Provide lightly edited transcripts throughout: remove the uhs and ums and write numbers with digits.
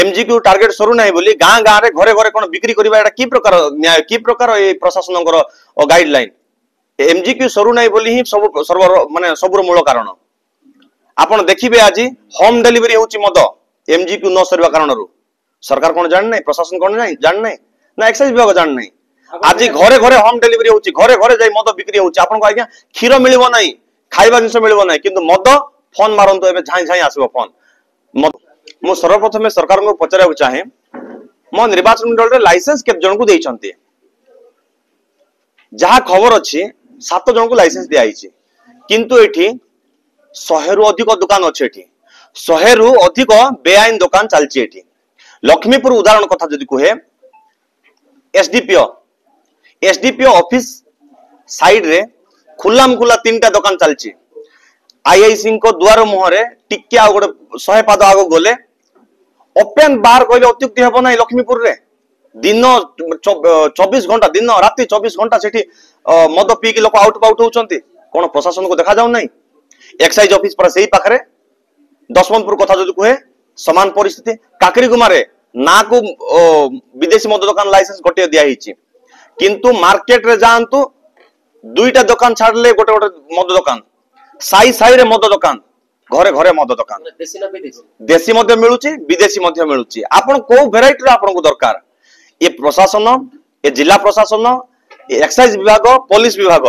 एमजीक्यू target सरू ना बोली गाँ गाँ रे घरे घरे कौन बिक्री करबा एटा की प्रकार न्याय की प्रकार ए प्रशासन गाइडलाइन एमजीक्यू सरू ना बोली ही सब सर्वर माने सबुर मूल कारण आपण देखिबे आज होम डिलीवरी होची मद एमजीक्यू न सरवा कारण सरकार कौन जान नहीं प्रशासन कौन जान नहीं ना एक्साइज विभाग जान नहीं आज घरे घरे होम डिलीवरी होची घरे घरे जाई मद बिक्री होची आपन को आज्ञा क्षीर मिलबो नहीं खाइबा जिंस मिलबो नहीं किंतु मद फोन मारंतो एबे झाई झाई आसीबो फोन मो सर्वप्रथम सरकार को पचारे चाहे मो निर्वाचन मंडल रे लाइसेंस के जन को देइछंती जहा खबर अछि 7 जन को लाइसेंस दियाइछि किंतु एठी 100 रु अधिक दुकान अछि एठी 100 रु अधिक बेआईन दुकान चलछि एठी लक्ष्मीपुर उदाहरण कथा जदि कहे एसडीपीओ ऑफिस साइड रे खुल्लाम खुला 3टा दुकान चलछि आईआईसी को द्वार मुहरे टिके आ गोटे 100 पाद आगो गले ओपन बार कहले अत्युक्ति हेबो नै लक्ष्मीपुर रे दिन 24 घंटा दिन राति 24 घंटा सेठी मद पी के लोक आउट पाउट होचंती कोन प्रशासन को देखा जाउ नै एक्साइज ऑफिस पर सेही पाखरे दशमंतपुर कथा जदि कहे समान परिस्थिति काकरीगुमा रे ना को विदेशी मद दुकान लाइसेंस गोटे दिया हिची किंतु मार्केट रे जानतु 2टा दुकान छाड़ले गोटे गोटे मद दुकान साई साई रे मद दुकान घरे घरे मद दुकान देशी मध्य मिलुची विदेशी मध्य मिलुची आपण को वेराइटी रे आपण को दरकार ये प्रशासन ये जिला प्रशासन एक्साइज विभाग पुलिस विभाग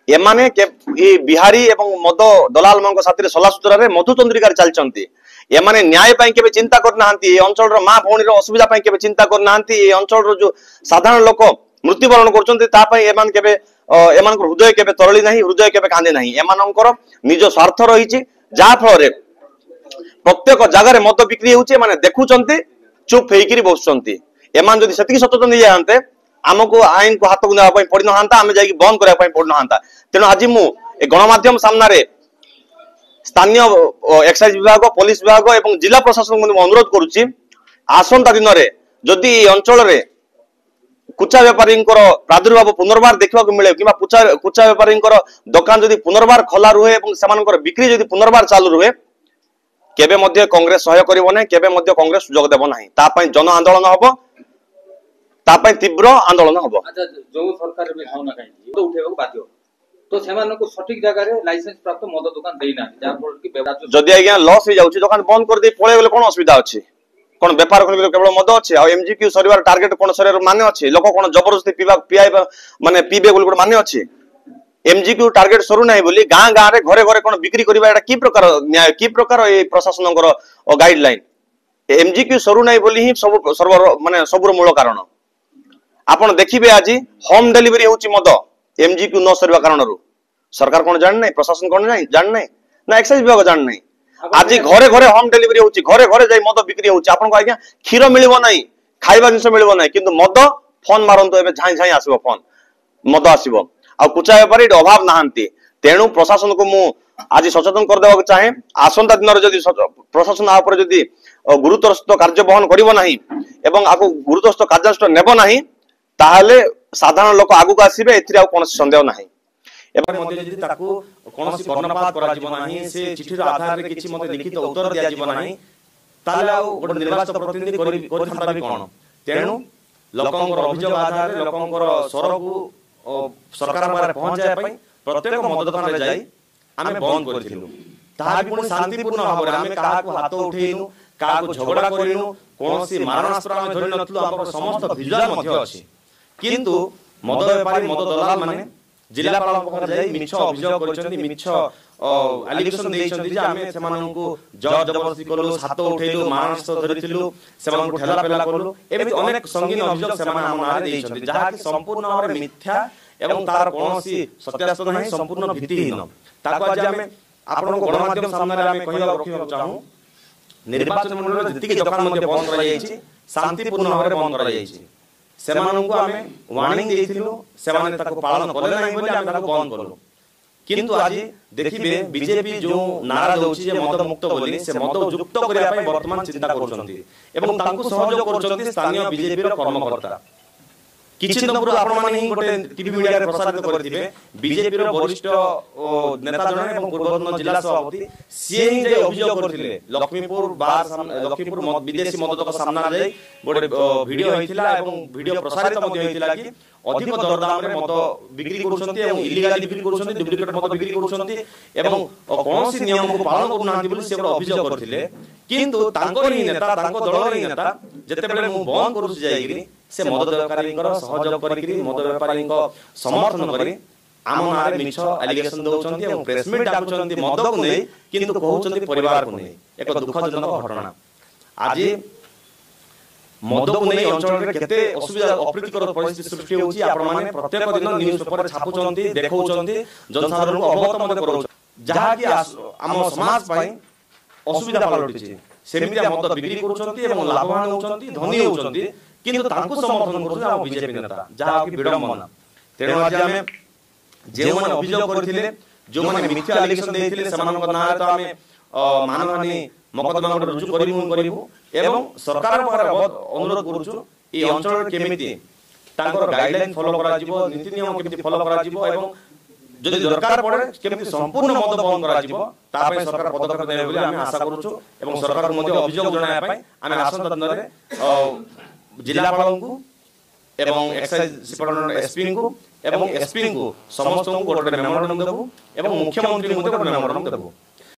एमाने के बिहारी एवं मद दलाल मान साथी सला सुतरा रे मधुचंद्रिका चलचंती एमाने न्याय पाई केबे चिंता करनाहांती ए अंचल रो मां भौणी रो असुविधा पाई केबे चिंता करनाहांती ए अंचल रो जो साधारण लोक मृत्युवरण करचंती ता पाई एमान केबे एमान को हृदय केबे तरली नाही हृदय केबे कांदे नाही एमानकर निज स्वार्थ रहिछि जा फल रे प्रत्येक जगह रे मद बिक्री होउछि माने देखुचंती चुप हेइकरी बसचंती एमान जदि सेतिकी सचेतन नै जानते हमको आईन को हाथ को नेबा पई पड़ि नहांता आमे जाई बंद करबा पई पड़ि नहांता तेनो आज मु ए गणमाध्यम सामना रे स्थानीय एक्साइज विभाग पुलिस विभाग एवं जिला प्रशासन को अनुरोध करुच्ची आसंता दिन रे जदि अंचल रे कुचा व्यापारी प्रादुर्भाव पुनर्बार देखा मिले कि कुचा व्यापारी दुकान जदि पुनर्बार खोला रुहे और बिक्री जदि पुनर्बार चालू रुहे केबे मध्य कांग्रेस सहयोग करिवो नै केबे मध्य कांग्रेस सुजोग देबो नाही ता पई जन आंदोलन हबो ता पई तीव्र आंदोलन हबो अच्छा जो सरकार में खाउना काई तो उठेबो बाध्य तो सेमान को सठिक जगह रे लाइसेंस प्राप्त मद दुकान देइना जा पर कि जदि आज्ञा लॉस हो जाउची दुकान बंद कर दे पळे गेले कोन असुविधा अछि कोन व्यापार करबे केवल मद अछि आ एमजीक्यू सरीवार टार्गेट कोन सरीर माने अछि लोक कोन जबरदस्ती पीबा पियाइबा माने पीबे बोल माने अछि एमजीक्यू टार्गेट सरू ना बोली गाँ गाँ रे घरे घरे कौन बिक्री करबा एटा की प्रकार न्याय की प्रकार ए प्रशासन गाइडलाइन एमजीक्यू सरू ना बोली ही सब सर्वर माने सबुर मूल कारण आपण देखिबे आज होम डिलीवरी होची मद एमजीक्यू न सरवा कारण सरकार कौन जान नहीं प्रशासन कौन जान नहीं ना एक्साइज विभाग जान नहीं आज घरे घरे होम डिलीवरी होची घरे घरे जाई मद बिक्री होची आपण को आज्ञा क्षीर मिलबो नहीं खाइबा जिंस मिलबो नहीं किंतु मद फोन मारंतो एबे झाई झाई आसीबो फोन मद आसीबो आ कुचा व्यापारी अभाव नहांती तेणु प्रशासन को मु आज सचेतन कर देबा चाहे आसंता दिन जदि प्रशासन आ पर जदि गुरुत्वस्त कार्य बहन करिवो नाही एवं आको गुरुत्वस्त कार्यानुष्ठान नेबो नाही ताहाले साधारण लोक आगु आसीबे एथिरे आ कोनोसी संदेह नाही एवं मध्ये जदि ताकू कोनोसी कर्णपात करा जीव नाही से चिठीर आधार रे किछि मध्ये लिखित उत्तर दिया जीव नाही ताले आ गोटे निर्वाचित प्रतिनिधि करि थांता भी कोन तेणु लोकंकर अभियोग आधार रे लोकंकर स्वर को सरकार मारे पहुंच जाय पई प्रत्येक मद दुकान रे जाई आमे बंद करथिलु ताहा भी पुनी शांतिपूर्ण भाव रे आमे काहा को हाथ उठेइनु काहा को झगड़ा करिनु कोनोसी मारणास्त्र आमे धरि नथलु हमर समस्त विजुअल मध्ये अछि किंतु मद व्यापारी मद दलाल माने जिलापाल पखर जाई मिछ अभियोग करचंती मिछ एलिगेशन देइचंती जे आमे सेमाननकु जबरदस्ती करलु हाथ उठेइलु मारणास्त्र धरिथिलु सेमानकु ठेला पेला करलु एबे अनेक संगीन अभियोग सेमान हम नारे देइचंती जहा कि संपूर्ण भाबरे मिथ्या एवं तार कोनोसी सत्यास्त्र नाही संपूर्ण भित्तिहीन ताको आज आमे आपण को गणमाध्यम सामने रे आमे कहिबा रखिबा चाहू निर्वाचन मंडल जति दुकान मध्ये बंद करा जायछि शांतिपूर्ण भाबरे बंद करा जायछि सेमाननकु आमे वार्निंग देइथिलु सेमाने ताको पालन करले नाही बोली आमे ताको बंद करलु किंतु आज देखिबे बीजेपी जो नारा दउछि जे मद मुक्त बोली से मद युक्त करिया पय वर्तमान चिंता करछंती एवं तांको सहयोग करछंती स्थानीय बीजेपी रो कर्मकर्ता କିଛି ଦିନ ପୂର୍ବରୁ ଆପଣମାନେ ହିଁ ଗୋଟେ ଟିଭି ମିଡିଆରେ ପ୍ରସାରିତ କରିଥିବେ ବିଜେପିର ବରିଷ୍ଠ ନେତା ଜଣେ ଏବଂ ପୂର୍ବତନ ଜିଲ୍ଲା ସଭାପତି ସିଏ ହିଁ ଯାଇ ଅଭିଯୋଗ କରିଥିଲେ ଲକ୍ଷ୍ମୀପୁର ବିଦେଶୀ ମଦ ଦୋକାନ ସାମ୍ନାରେ ଯାଇ ଗୋଟେ ଭିଡିଓ ହେଇଥିଲା ଏବଂ ଭିଡିଓ ପ୍ରସାରିତ ମଧ୍ୟ ହେଇଥିଲା କି ଅଧିକ ଦରଦାମରେ ମଦ ବିକ୍ରି କରୁଛନ୍ତି ଏବଂ ଇଲିଗାଲି ବିକ୍ରି କରୁଛନ୍ତି ଡୁପ୍ଲିକେଟ ମଦ ବିକ୍ରି କରୁଛନ୍ତି ଏବଂ କୌଣସି ନିୟମକୁ ପାଳନ କରୁନାହାନ୍ତି ବୋଲି ସେ ଗୋଟେ ଅଭିଯୋଗ କରିଥିଲେ। କିନ୍ତୁ ତାଙ୍କର ହିଁ ନେତା ତାଙ୍କ ଦଳର ହିଁ ନେତା ଯେତେବେଳେ ମୁଁ ବନ୍ଦ କରୁଛି ଯାଇକିରି ସେ ମଦ ବେପାରୀଙ୍କର ସହଯୋଗ କରିକିରି ମଦ ବେପାରୀଙ୍କ ସମର୍ଥନ କରି ଆମ ନାଁରେ ମିଛ ଆଲିଗେସନ ଦଉଛନ୍ତି ଏବଂ ପ୍ରେସ ମିଟ୍ ଡାକୁଛନ୍ତି ମଦକୁ ନେଇ କିନ୍ତୁ କହୁଛନ୍ତି ପରିବାରକୁ ନେଇ। ଏକ ଦୁଃଖଜନକ ଘଟଣା। ଆଜି ମଦକୁ ନେଇ ଅଞ୍ଚଳରେ କେତେ ଅସୁବିଧା ଅପ୍ରୀତିକର ପରିସ୍ଥିତି ସୃଷ୍ଟି ହେଉଛି ଆପଣମାନେ ପ୍ରତ୍ୟେକ ଦିନ ନ୍ୟୁଜ ପେପରରେ ଛାପୁଛନ୍ତି ଦେଖାଉଛନ୍ତି ଜନସାଧାରଣଙ୍କୁ ଅବଗତ ମଧ୍ୟ କରାଉଛନ୍ତି ଯାହାକି ଆମ ସମାଜ ପାଇଁ ଅସୁବିଧା ପାଲଟିଛି। ସେମିତିଆ ମଦ ବିକ୍ରି କରୁଛନ୍ତି ଏବଂ ଲାଭବାନ ହେଉଛନ୍ତି ଧନୀ ହେଉଛନ୍ତି କିନ୍ତୁ ତାଙ୍କୁ ସମର୍ଥନ କରୁଛନ୍ତି ଆମ ବିଜେପି ନେତା ଯାହାକି ବିଡମ୍ବନା। ତେଣୁ ଆଜି ଆମେ ଯେଉଁମାନେ ଅଭିଯୋଗ କରିଥିଲେ ଯେଉଁମାନେ ମିଥ୍ୟା ଆଲିଗେସନ ଦେଇଥିଲେ ସେମାନଙ୍କ ନାଁରେ ତ ଆମେ ମାନହାନି ମକଦ୍ଦମା ଗୋଟେ ରୁଜୁ କରିବୁ ଏବଂ ସରକାର ପାଖରେ ଅନୁରୋଧ କରୁଛୁ এই ଅଞ୍ଚଳରେ କେମିତି ତାଙ୍କର ଗାଇଡଲାଇନ ଫଲୋ କରାଯିବ ନୀତି ନିୟମ କେମିତି ଫଲୋ କରାଯିବ ଏବଂ ଯଦି ଦରକାର ପଡେ କେମିତି ସମ୍ପୂର୍ଣ୍ଣ ମଦ ବନ୍ଦ କରାଯିବ ତା ପାଇଁ ସରକାର ପଦକ୍ଷେପ ନେବେ ବୋଲି ଆମେ ଆଶା କରୁଛୁ ଏବଂ ସରକାରଙ୍କୁ ମଧ୍ୟ ଅଭିଯୋଗ ଜଣାଇବା ପାଇଁ ଆମେ ଆସନ୍ତା ଦିନରେ ଜିଲ୍ଲାପାଳଙ୍କୁ ଏବଂ ଏକ୍ସାଇଜ ସୁପରିନଟେଣ୍ଡେଣ୍ଟ ଏସ୍ପିଙ୍କୁ ଏବଂ ଏସ୍ପିଙ୍କୁ ସମସ୍ତଙ୍କୁ ଗୋଟେ ମେମୋରାଣ୍ଡum ଦେବୁ ଏବଂ ମୁଖ୍ୟମନ୍ତ୍ରୀଙ୍କୁ ମଧ୍ୟ ଗୋଟେ ମେମୋରାଣ୍ଡum ଦେବୁ।